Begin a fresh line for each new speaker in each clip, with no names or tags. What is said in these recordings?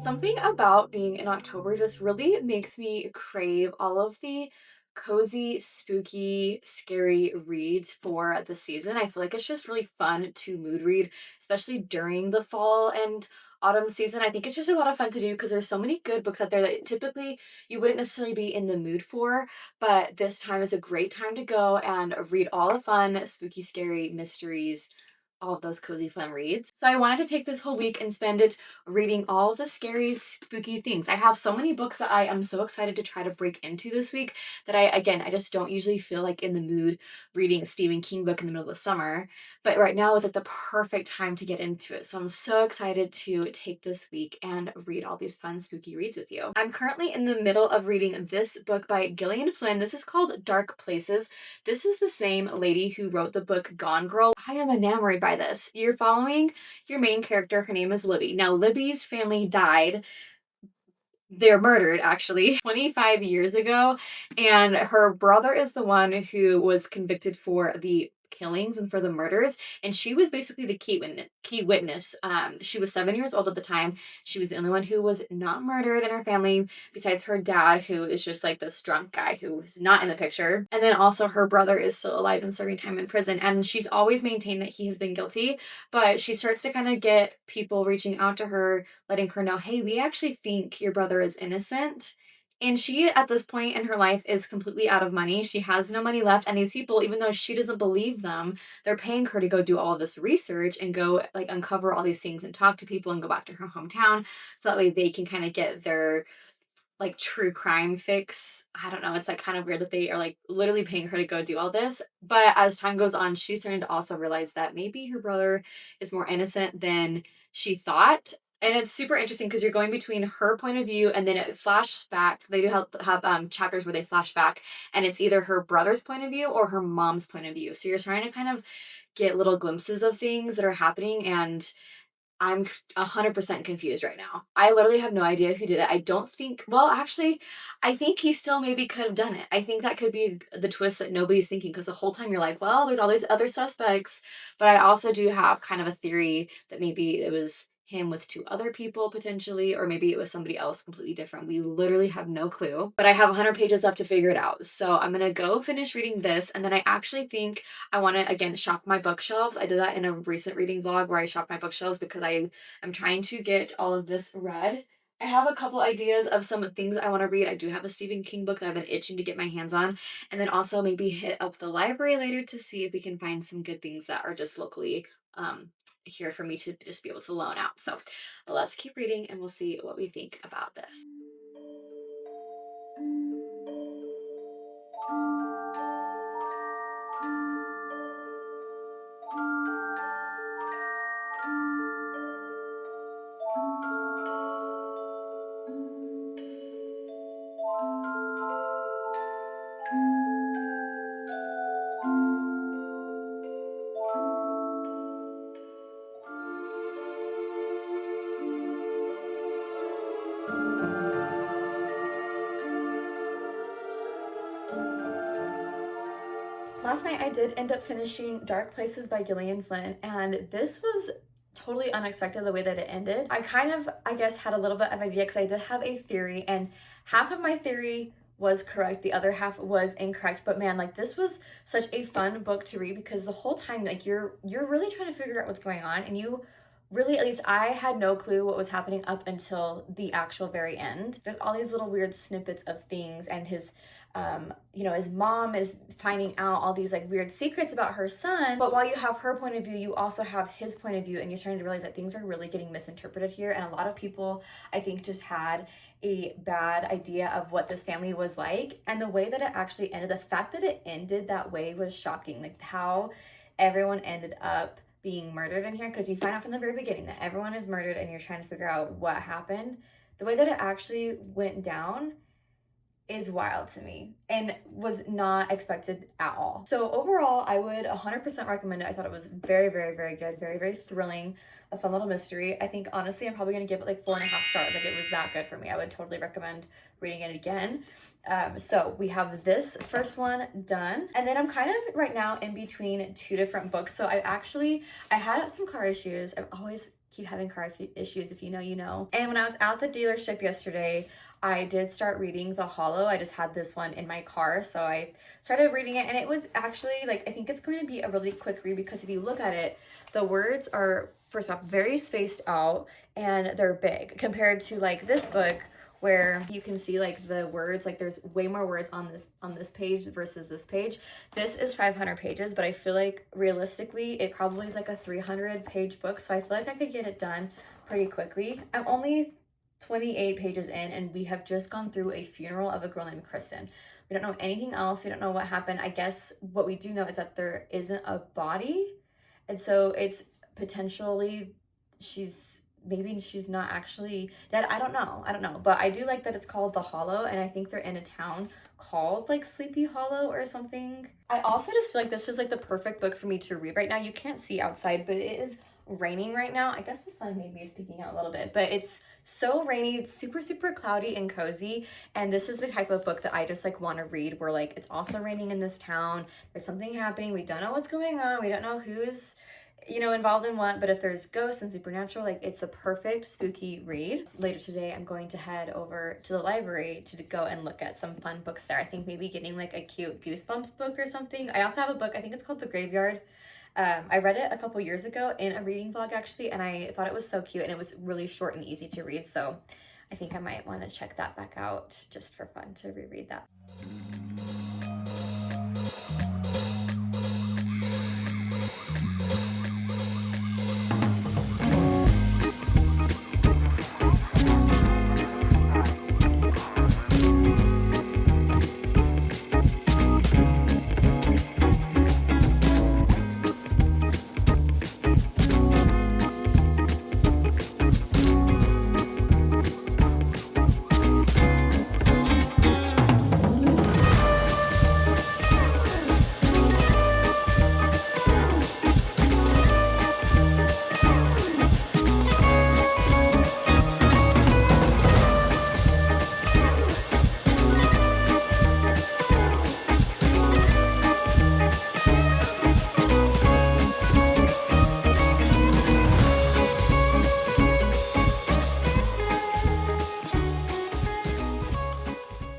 Something about being in October just really makes me crave all of the cozy, spooky, scary reads for the season. I feel like it's just really fun to mood read, especially during the fall and autumn season. I think it's just a lot of fun to do because there's so many good books out there that typically you wouldn't necessarily be in the mood for, but this time is a great time to go and read all the fun, spooky, scary mysteries, all of those cozy fun reads. So I wanted to take this whole week and spend it reading all of the scary, spooky things. I have so many books that I am so excited to try to break into this week that I just don't usually feel like in the mood reading a Stephen King book in the middle of the summer. But right now is like the perfect time to get into it. So I'm so excited to take this week and read all these fun, spooky reads with you. I'm currently in the middle of reading this book by Gillian Flynn. This is called Dark Places. This is the same lady who wrote the book Gone Girl. I am enamored by this. You're following your main character. Her name is Libby. Now, Libby's family died. They're murdered actually 25 years ago, and her brother is the one who was convicted for the killings and for the murders, and she was basically the key witness. She was 7 years old at the time. She was the only one who was not murdered in her family, besides her dad, who is just like this drunk guy who is not in the picture. And then also her brother is still alive and serving time in prison, and she's always maintained that he has been guilty, but she starts to kind of get people reaching out to her, letting her know, hey, we actually think your brother is innocent. And she, at this point in her life, is completely out of money. She has no money left. And these people, even though she doesn't believe them, they're paying her to go do all of this research and go like uncover all these things and talk to people and go back to her hometown. So that way they can kind of get their like true crime fix. I don't know. It's like kind of weird that they are like literally paying her to go do all this. But as time goes on, she's starting to also realize that maybe her brother is more innocent than she thought. And it's super interesting because you're going between her point of view and then it flashes back. They do have chapters where they flash back, and it's either her brother's point of view or her mom's point of view. So you're trying to kind of get little glimpses of things that are happening, and I'm 100% confused right now. I literally have no idea who did it. I don't think, well, actually, I think he still maybe could have done it. I think that could be the twist that nobody's thinking, because the whole time you're like, well, there's all these other suspects. But I also do have kind of a theory that maybe it was him with two other people potentially, or maybe it was somebody else completely different. We literally have no clue, but I have 100 pages left to figure it out. So I'm gonna go finish reading this, and then I actually think I want to again shop my bookshelves. I did that in a recent reading vlog where I shopped my bookshelves because I am trying to get all of this read. I have a couple ideas of some things I want to read. I do have a Stephen King book that I've been itching to get my hands on, and then also maybe hit up the library later to see if we can find some good things that are just locally here for me to just be able to loan out. So let's keep reading and we'll see what we think about this. Last night I did end up finishing Dark Places by Gillian Flynn, and this was totally unexpected the way that it ended. I kind of, I guess, had a little bit of idea because I did have a theory, and half of my theory was correct, the other half was incorrect. But man, like this was such a fun book to read because the whole time like you're really trying to figure out what's going on, and you really, at least I had no clue what was happening up until the actual very end. There's all these little weird snippets of things, and his his mom is finding out all these like weird secrets about her son. But while you have her point of view, you also have his point of view, and you're starting to realize that things are really getting misinterpreted here. And a lot of people, I think, just had a bad idea of what this family was like. And the way that it actually ended, the fact that it ended that way was shocking. Like how everyone ended up being murdered in here, because you find out from the very beginning that everyone is murdered and you're trying to figure out what happened. The way that it actually went down is wild to me and was not expected at all. So overall, I would 100% recommend it. I thought it was very, very, very good, very, very thrilling, a fun little mystery. I think honestly, I'm probably gonna give it like 4.5 stars. Like it was that good for me. I would totally recommend reading it again. So we have this first one done. And then I'm kind of right now in between two different books. So I had some car issues. I always keep having car issues, if you know, you know. And when I was at the dealership yesterday, I did start reading The Hollow. I just had this one in my car, so I started reading it, and it was actually, like, I think it's going to be a really quick read because if you look at it, the words are, first off, very spaced out, and they're big compared to, like, this book where you can see, like, the words, like, there's way more words on this page versus this page. This is 500 pages, but I feel like, realistically, it probably is, like, a 300-page book, so I feel like I could get it done pretty quickly. I'm only 28 pages in, and we have just gone through a funeral of a girl named Kristen. We don't know anything else. We don't know what happened. I guess what we do know is that there isn't a body, and so it's potentially maybe she's not actually dead. I don't know, but I do like that it's called The Hollow, and I think they're in a town called like Sleepy Hollow or something. I also just feel like this is like the perfect book for me to read right now. You can't see outside, but it is raining right now. I guess the sun maybe is peeking out a little bit, but it's so rainy. It's super, super cloudy and cozy. And this is the type of book that I just like want to read where like it's also raining in this town. There's something happening. We don't know what's going on. We don't know who's, you know, involved in what, but if there's ghosts and supernatural, like it's a perfect spooky read. Later today, I'm going to head over to the library to go and look at some fun books there. I think maybe getting like a cute Goosebumps book or something. I also have a book, I think it's called The Graveyard. I read it a couple years ago in a reading vlog actually, and I thought it was so cute and it was really short and easy to read. So I think I might want to check that back out just for fun to reread that.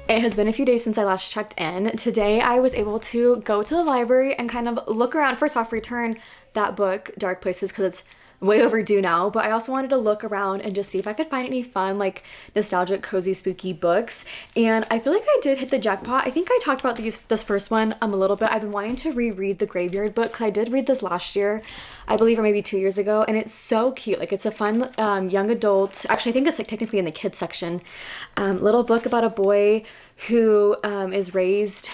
It has been a few days since I last checked in. Today I was able to go to the library and kind of look around. First off, return that book, Dark Places, because it's way overdue now, but I also wanted to look around and just see if I could find any fun, like nostalgic, cozy, spooky books. And I feel like I did hit the jackpot. I think I talked about this first one a little bit. I've been wanting to reread The Graveyard book because I did read this last year, I believe, or maybe 2 years ago, and it's so cute. Like it's a fun young adult, actually I think it's like technically in the kids section, little book about a boy who is raised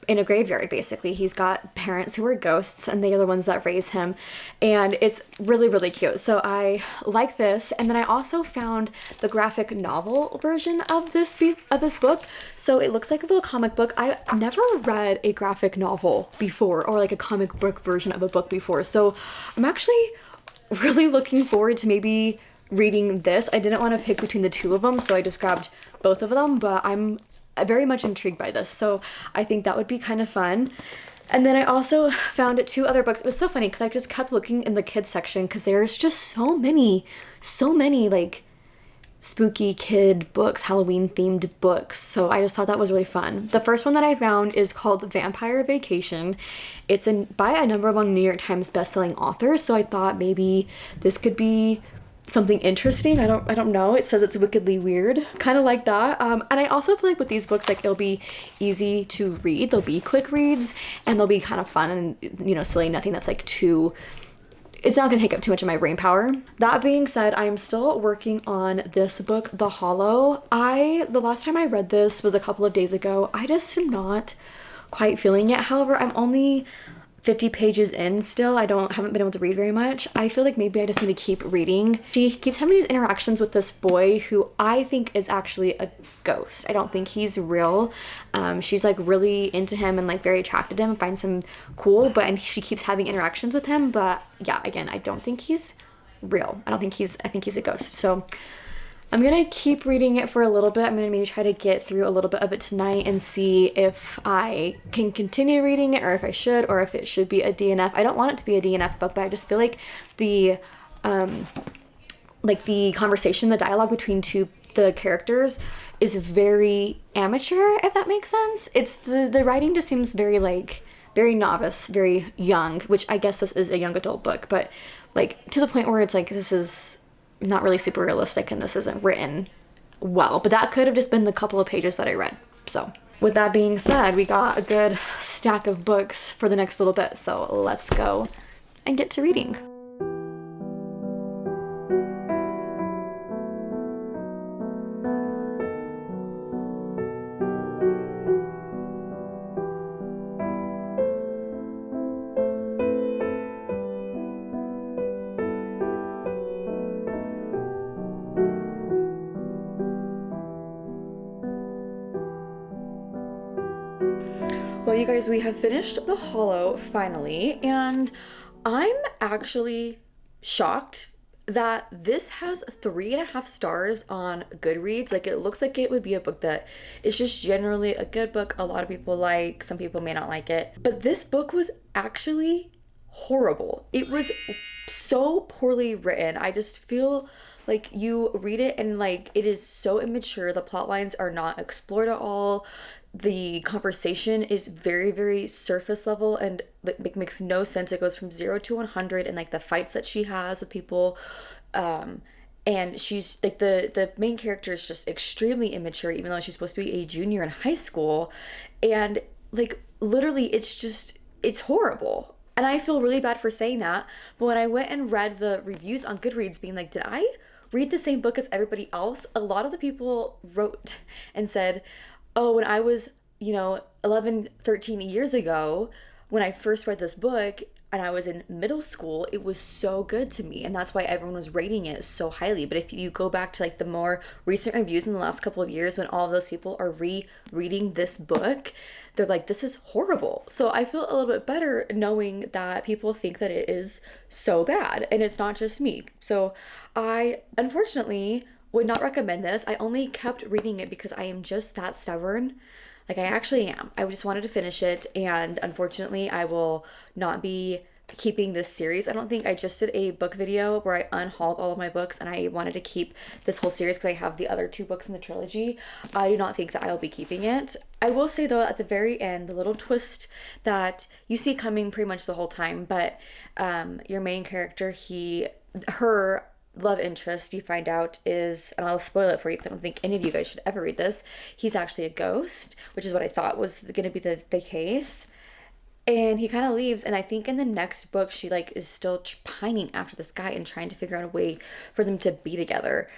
in a graveyard. Basically, he's got parents who are ghosts and they are the ones that raise him, and it's really, really cute. So I like this. And then I also found the graphic novel version of this book. So it looks like a little comic book. I never read a graphic novel before, or like a comic book version of a book before, so I'm actually really looking forward to maybe reading this. I didn't want to pick between the two of them, so I just grabbed both of them, but I'm very much intrigued by this, so I think that would be kind of fun. And then I also found 2 other books. It was so funny because I just kept looking in the kids section because there's just so many like spooky kid books, Halloween themed books. So I just thought that was really fun. The first one that I found is called Vampire Vacation. It's by a number one New York Times bestselling author, so I thought maybe this could be something interesting. I don't know. It says it's wickedly weird, kind of like that. And I also feel like with these books, like it'll be easy to read. They'll be quick reads and they'll be kind of fun and, you know, silly. Nothing that's like it's not gonna take up too much of my brain power. That being said, I'm still working on this book, The Hollow. The last time I read this was a couple of days ago. I just am not quite feeling it. However, I'm only 50 pages in still. Haven't been able to read very much. I feel like maybe I just need to keep reading. She keeps having these interactions with this boy who I think is actually a ghost. I don't think he's real. She's like really into him and like very attracted to him and finds him cool, and she keeps having interactions with him. But yeah, again, I don't think he's real. I think he's a ghost. So I'm gonna keep reading it for a little bit. I'm gonna maybe try to get through a little bit of it tonight and see if I can continue reading it, or if I should, or if it should be a DNF. I don't want it to be a DNF book, but I just feel like the conversation, the dialogue between the characters is very amateur, if that makes sense. It's the writing just seems very like very novice, very young, which I guess this is a young adult book, but like to the point where it's like this is not really super realistic and this isn't written well. But that could have just been the couple of pages that I read. So with that being said, we got a good stack of books for the next little bit, so let's go and get to reading. Well, you guys, we have finished The Hollow finally, and I'm actually shocked that this has 3.5 stars on Goodreads. Like, it looks like it would be a book that is just generally a good book. A lot of people like, some people may not like it, but this book was actually horrible. It was so poorly written. I just feel like you read it and like it is so immature. The plot lines are not explored at all. The conversation is very, very surface level and like makes no sense. It goes from 0 to 100, and like the fights that she has with people, and she's like the main character is just extremely immature, even though she's supposed to be a junior in high school, and like literally it's horrible. And I feel really bad for saying that, but when I went and read the reviews on Goodreads being like, did I read the same book as everybody else? A lot of the people wrote and said, oh, when I was, 11, 13 years ago, when I first read this book and I was in middle school, it was so good to me. And that's why everyone was rating it so highly. But if you go back to like the more recent reviews in the last couple of years, when all of those people are rereading this book, they're like, this is horrible. So I feel a little bit better knowing that people think that it is so bad and it's not just me. So I, unfortunately, would not recommend this. I only kept reading it because I am just that stubborn. Like, I actually am. I just wanted to finish it, and unfortunately I will not be keeping this series. I don't think I just did a book video where I unhauled all of my books and I wanted to keep this whole series because I have the other 2 books in the trilogy. I do not think that I will be keeping it. I will say though, at the very end, the little twist that you see coming pretty much the whole time, but your main character, her love interest, you find out, is, and I'll spoil it for you because I don't think any of you guys should ever read this, he's actually a ghost, which is what I thought was going to be the case. And he kind of leaves, and I think in the next book she like is still pining after this guy and trying to figure out a way for them to be together.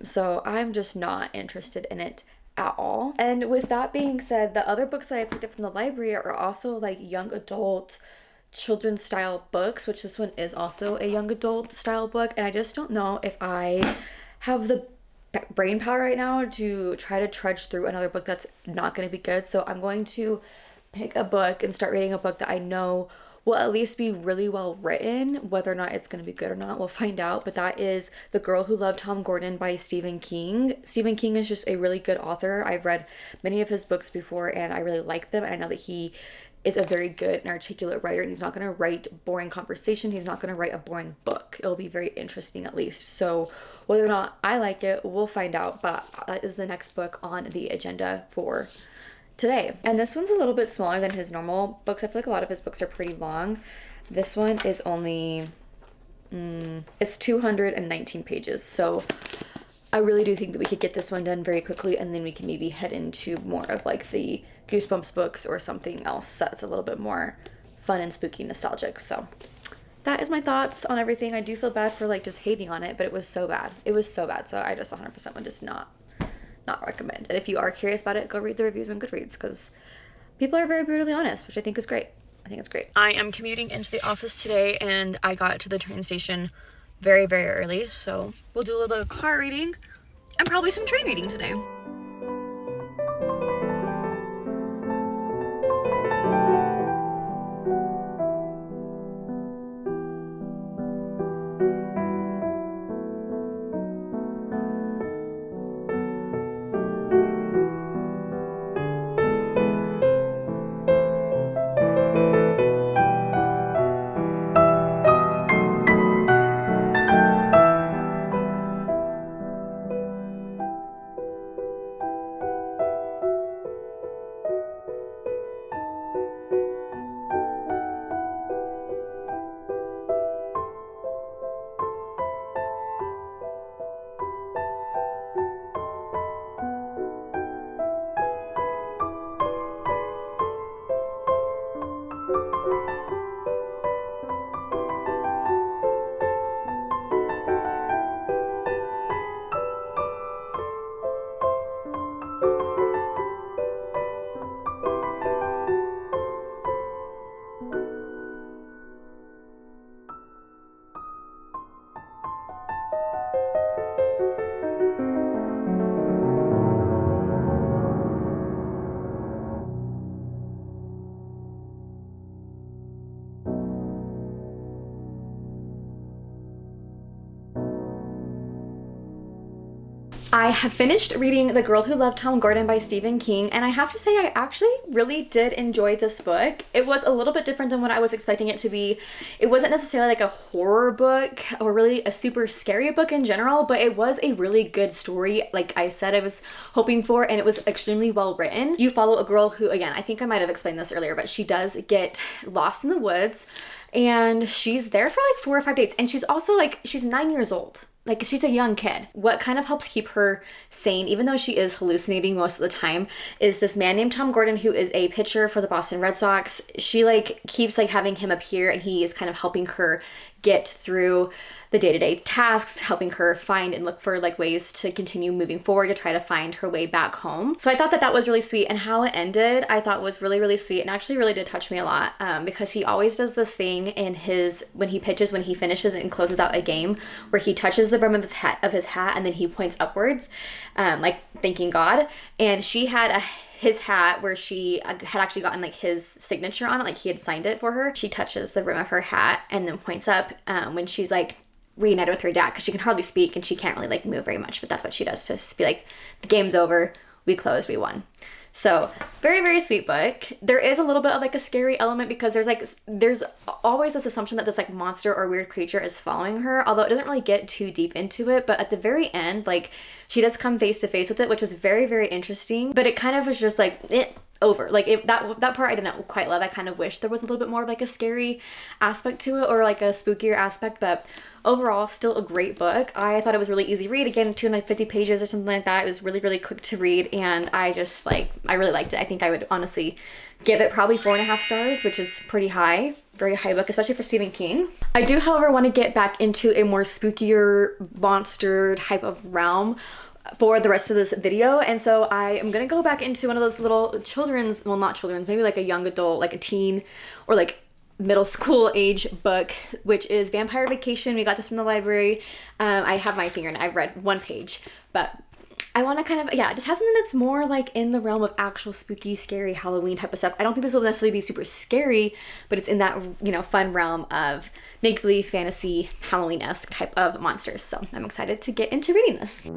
So I'm just not interested in it at all. And with that being said, the other books that I picked up from the library are also like young adult children's style books, which this one is also a young adult style book, and I just don't know if I have the brain power right now to try to trudge through another book that's not going to be good. So I'm going to pick a book and start reading a book that I know will at least be really well written. Whether or not it's going to be good or not, we'll find out. But that is The Girl Who Loved Tom Gordon by Stephen King. Stephen King is just a really good author. I've read many of his books before and I really like them, and I know that he is a very good and articulate writer, and he's not going to write boring conversation. He's not going to write a boring book. It'll be very interesting at least. So whether or not I like it, we'll find out, but that is the next book on the agenda for today. And this one's a little bit smaller than his normal books. I feel like a lot of his books are pretty long. This one is only, it's 219 pages. So I really do think that we could get this one done very quickly, and then we can maybe head into more of like the Goosebumps books or something else that's a little bit more fun and spooky, nostalgic. So that is my thoughts on everything. I do feel bad for like just hating on it, but it was so bad. It was so bad. So I just 100% would just not recommend. And if you are curious about it, go read the reviews on Goodreads because people are very brutally honest, which I think is great. I think it's great. I am commuting into the office today, and I got to the train station very, very early. So we'll do a little bit of car reading and probably some train reading today. I have finished reading The Girl Who Loved Tom Gordon by Stephen King, and I have to say I actually really did enjoy this book. It was a little bit different than what I was expecting it to be. It wasn't necessarily like a horror book or really a super scary book in general, but it was a really good story, like I said I was hoping for, and it was extremely well written. You follow a girl who, again, I think I might have explained this earlier, but she does get lost in the woods, and she's there for like 4 or 5 days, and she's also like, she's 9 years old. Like, she's a young kid. What kind of helps keep her sane, even though she is hallucinating most of the time, is this man named Tom Gordon, who is a pitcher for the Boston Red Sox. She like keeps like having him appear, and he is kind of helping her get through the day-to-day tasks, helping her find and look for like ways to continue moving forward to try to find her way back home. So I thought that that was really sweet, and how it ended I thought was really, really sweet, and actually really did touch me a lot, because he always does this thing in his, when he pitches, when he finishes and closes out a game, where he touches the brim of his hat and then he points upwards, like thanking God. And she had his hat where she had actually gotten like his signature on it, like he had signed it for her. She touches the rim of her hat and then points up when she's like reunited with her dad, because she can hardly speak and she can't really like move very much, but that's what she does to be like, the game's over, we closed, we won. So very, very sweet book. There is a little bit of like a scary element, because there's always this assumption that this like monster or weird creature is following her, although it doesn't really get too deep into it. But at the very end, like, she does come face to face with it, which was very, very interesting. But it kind of was just like over. Like, that part I didn't quite love. I kind of wish there was a little bit more of like a scary aspect to it, or like a spookier aspect, but overall still a great book. I thought it was really easy read. Again, 250 pages or something like that. It was really, really quick to read, and I just like, I really liked it. I think I would honestly give it probably 4.5 stars, which is pretty high. Very high book, especially for Stephen King. I do, however, want to get back into a more spookier monster type of realm for the rest of this video, and so I am gonna go back into one of those little children's, well, not children's, maybe like a young adult, like a teen or like middle school age book, which is Vampire Vacation. We got this from the library. I have my finger and I've read 1 page, but I want to kind of, yeah, just have something that's more like in the realm of actual spooky, scary Halloween type of stuff. I don't think this will necessarily be super scary, but it's in that, you know, fun realm of make-believe, fantasy, Halloween-esque type of monsters. So I'm excited to get into reading this.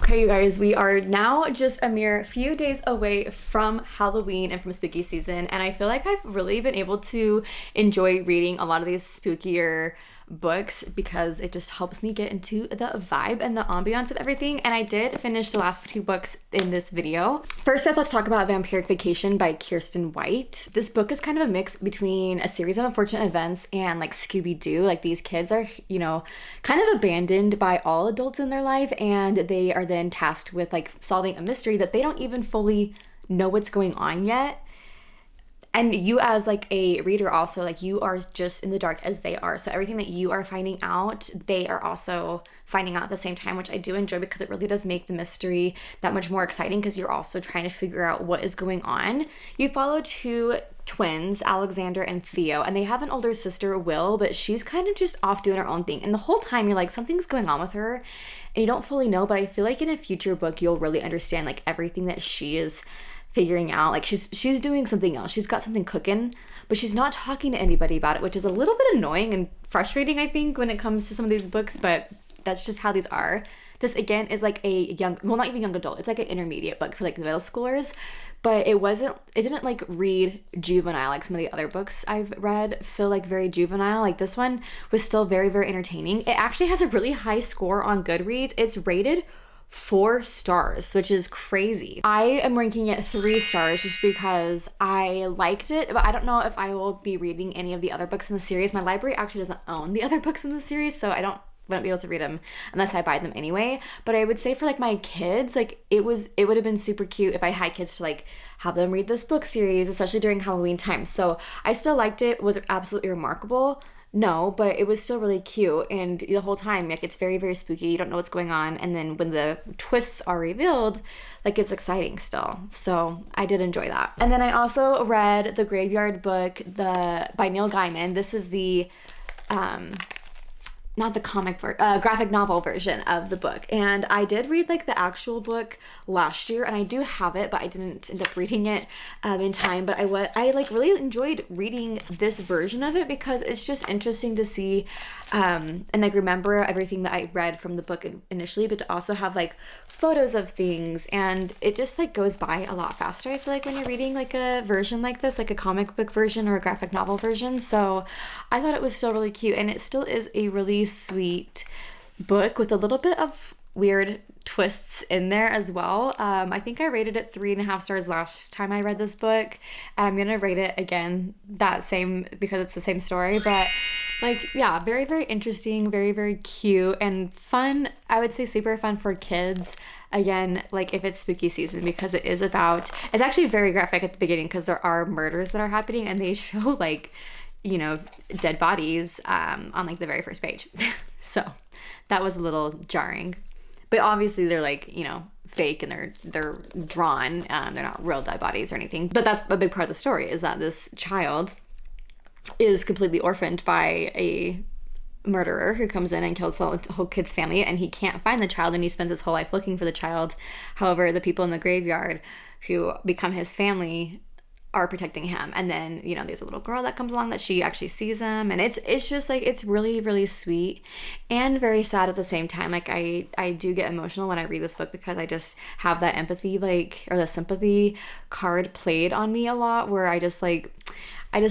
Okay, you guys, we are now just a mere few days away from Halloween and from spooky season, and I feel like I've really been able to enjoy reading a lot of these spookier books because it just helps me get into the vibe and the ambiance of everything. And I did finish the last 2 books in this video. First up, let's talk about Vampiric Vacation by Kirsten White. This book is kind of a mix between a series of unfortunate events and like Scooby-Doo. Like, these kids are, you know, kind of abandoned by all adults in their life, and they are then tasked with like solving a mystery that they don't even fully know what's going on yet. And you as like a reader also, like, you are just in the dark as they are. So everything that you are finding out, they are also finding out at the same time, which I do enjoy because it really does make the mystery that much more exciting, because you're also trying to figure out what is going on. You follow 2 twins, Alexander and Theo, and they have an older sister, Will, but she's kind of just off doing her own thing. And the whole time you're like, something's going on with her, and you don't fully know, but I feel like in a future book, you'll really understand like everything that she is figuring out. Like, she's doing something else. She's got something cooking, but she's not talking to anybody about it, which is a little bit annoying and frustrating, I think, when it comes to some of these books, but that's just how these are. This, again, is like a young, well, not even young adult. It's like an intermediate book for like middle schoolers, but it didn't like read juvenile like some of the other books I've read feel like very juvenile. Like, this one was still very, very entertaining. It actually has a really high score on Goodreads. It's rated 4 stars, which is crazy. I am ranking it 3 stars just because I liked it, but I don't know if I will be reading any of the other books in the series. My library actually doesn't own the other books in the series, so I don't
wouldn't be able to read them unless I buy them anyway. But I would say for like my kids, like it would have been super cute if I had kids to like have them read this book series, especially during Halloween time. So I still liked it. Was it absolutely remarkable? No, but it was still really cute, and the whole time, like, it's very, very spooky. You don't know what's going on, and then when the twists are revealed, like, it's exciting still. So I did enjoy that. And then I also read the Graveyard Book, by Neil Gaiman. This is the not the graphic novel version of the book. And I did read like the actual book last year, and I do have it, but I didn't end up reading it in time. But I like really enjoyed reading this version of it because it's just interesting to see and like remember everything that I read from the book initially, but to also have like photos of things, and it just like goes by a lot faster, I feel like, when you're reading like a version like this, like a comic book version or a graphic novel version. So I thought it was still really cute, and it still is a really sweet book with a little bit of weird twists in there as well. I think I rated it 3.5 stars last time I read this book, and I'm gonna rate it again that same because it's the same story. But like, yeah, very, very interesting, very, very cute and fun. I would say super fun for kids. Again, like if it's spooky season, because it's actually very graphic at the beginning because there are murders that are happening, and they show like, you know, dead bodies on like the very first page. So that was a little jarring. But obviously they're like, you know, fake, and they're drawn. They're not real dead bodies or anything. But that's a big part of the story, is that this child is completely orphaned by a murderer who comes in and kills the whole kid's family, and he can't find the child, and he spends his whole life looking for the child. However, the people in the graveyard who become his family are protecting him. And then, you know, there's a little girl that comes along that she actually sees him, and it's just like, it's really, really sweet and very sad at the same time. Like I do get emotional when I read this book because I just have that empathy, like, or the sympathy card played on me a lot, where I just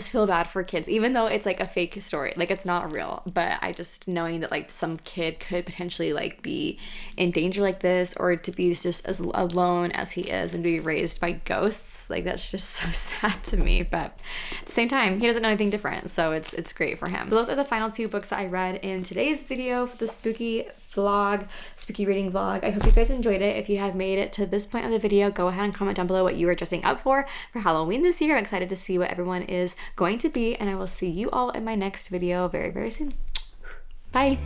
feel bad for kids, even though it's like a fake story, like it's not real. But I just, knowing that like some kid could potentially like be in danger like this, or to be just as alone as he is and be raised by ghosts, like that's just so sad to me. But at the same time, he doesn't know anything different, so it's great for him. So those are the final 2 books that I read in today's video for the spooky reading vlog. I hope you guys enjoyed it. If you have made it to this point of the video, go ahead and comment down below what you are dressing up for Halloween this year. I'm excited to see what everyone is going to be, and I will see you all in my next video very, very soon. Bye.